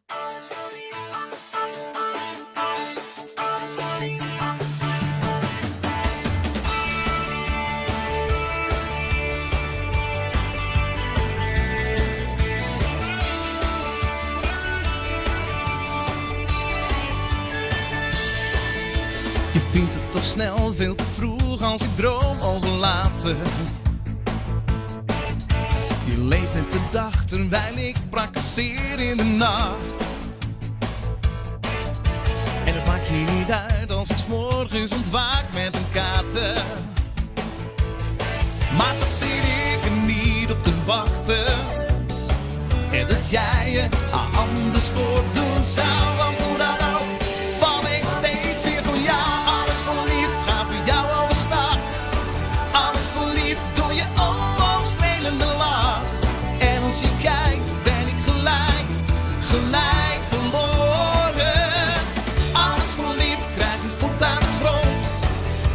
Je vindt het al snel veel te vroeg als ik droom over later. Je leeft met de dag terwijl ik prakkeseer in de nacht. En het maakt je niet uit als ik 's morgens ontwaak met een kater. Maar toch zit ik er niet op te wachten. En dat jij je anders voordoen zou. Want hoe dan ook val ik steeds weer voor jou. Alles voor lief, ga voor jou overstag. Alles voor lief, door je oogstrelende lach. En als je kijkt ben ik gelijk verloren. Alles voor lief, krijg een voet aan de grond.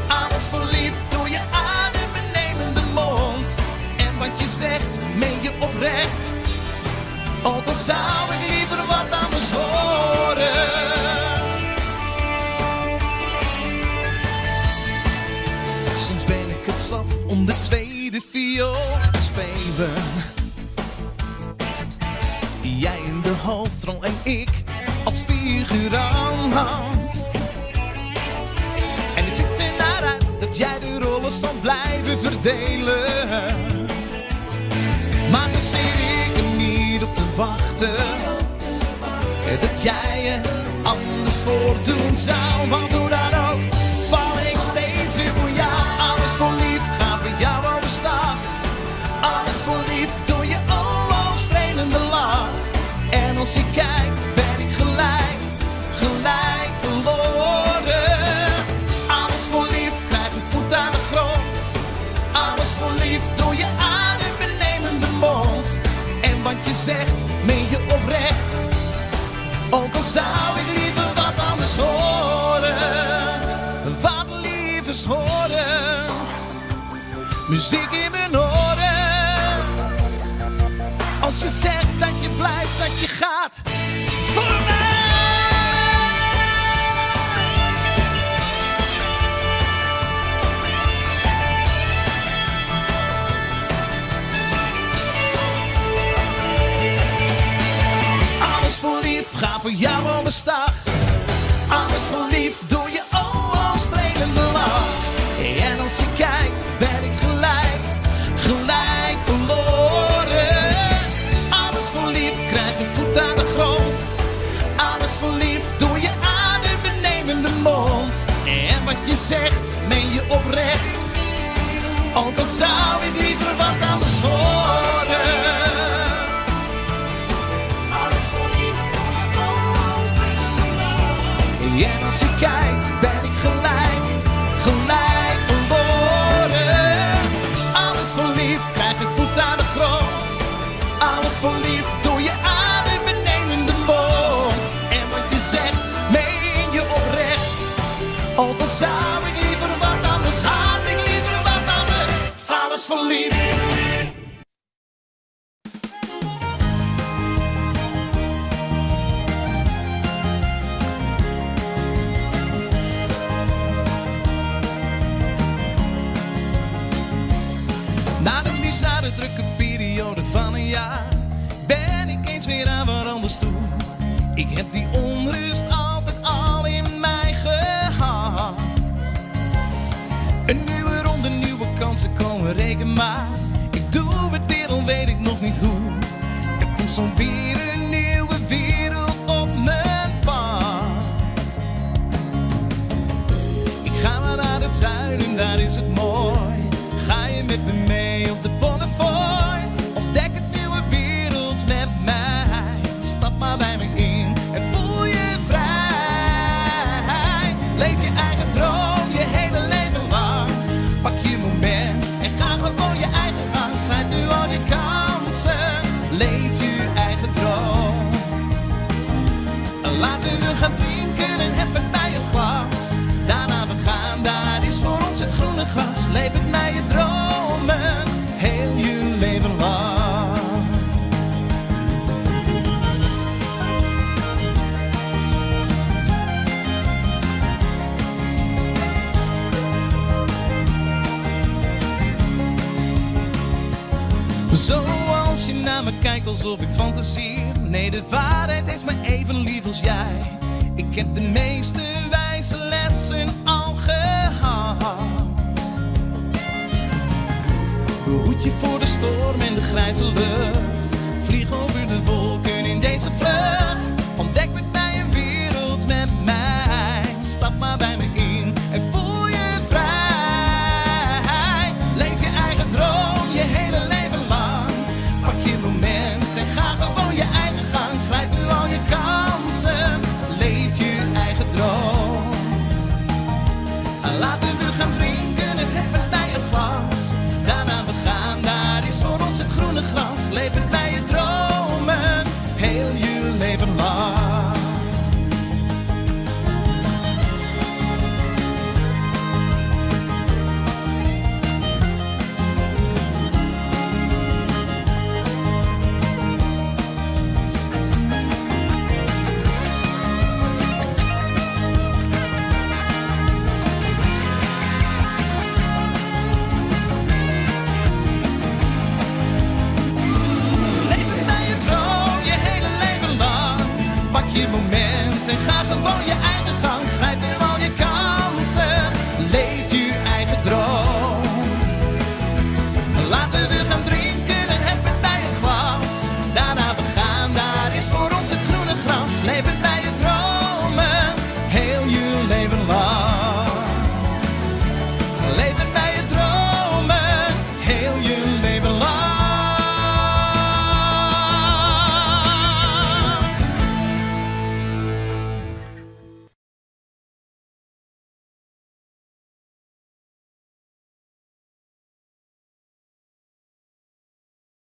Alles voor lief, door je adembenemende mond. En wat je zegt, meen je oprecht. Ook al zou ik liever wat anders horen. Soms ben ik het zat om de tweede viool te spelen. Jij in de hoofdrol en ik als figurant. En het ziet er naar uit dat jij de rollen zal blijven verdelen. Maar nu zit ik er niet op te wachten. Dat jij je anders voordoen zou. Want hoe dan ook val ik steeds weer voor jou. Alles voor lief, ga voor jou overstag. Alles voor lief, door je oogstrelende lach. En als je kijkt ben ik gelijk verloren. Alles voor lief, krijg een voet aan de grond. Alles voor lief, door je adembenemende mond. En wat je zegt, meen je oprecht. Ook al zou ik liever wat anders horen. Wat lievers horen. Muziek in mijn oren. Als je zegt dat je blijft, dat je gaat. Voor mij. Alles voor lief, ga voor jou overstag. Alles voor lief, door je oogstrelende lach. En als je kijkt, ben ik gelijk verloren. Alles voor lief, krijg een voet aan de grond. Alles voor lief, door je adembenemende mond. En wat je zegt, meen je oprecht. Ook al zou ik liever wat anders horen. En als je kijkt ben ik gelijk verloren. Alles voor lief, krijg ik voet aan de grond. Alles voor lief, door je adembenemende mond. En wat je zegt, meen je oprecht. Ook al zou ik liever wat anders, had ik liever wat anders. Alles voor lief. Na de drukke periode van een jaar ben ik eens weer aan wat anders toe. Ik heb die onrust altijd al in mij gehad. Een nieuwe ronde, nieuwe kansen komen, reken maar. Ik doe het weer, al weet ik nog niet hoe. Er komt zo weer een nieuwe wereld op mijn pad. Ik ga maar naar het zuiden, daar is het mooi. Ga je met me mee op de Bonnefoy? Ontdek het nieuwe wereld met mij. Stap maar bij me in en voel je vrij. Leef je eigen droom je hele leven lang. Pak je moment en ga gewoon je eigen gang. Grijp nu al je kansen, leef je eigen droom. Laten we gaan drinken en heffen bij het glas. Daarna we gaan, daar is voor ons het groene gras. Leef het naar je dromen, heel je leven lang. naar me kijkt alsof ik fantaseer. Nee, de waarheid is me even lief als jij. Ik heb de meeste wijze lessen al gehad. Behoed je voor de storm en de grijze lucht. Vlieg over de wolken in deze vlucht. Ontdek met mij een wereld met mij. Stap maar bij me in en voel je vrij. Leef je eigen droom je hele leven lang. Pak je moment en ga gewoon je eigen gang. Grijp nu al je kansen. Leef je eigen droom. Laten we gaan drinken en even bij het glas. Daarna we gaan, daar is voor ons het groene gras. Leef het bij je dromen, heel je leven lang. Je moment en ga gewoon je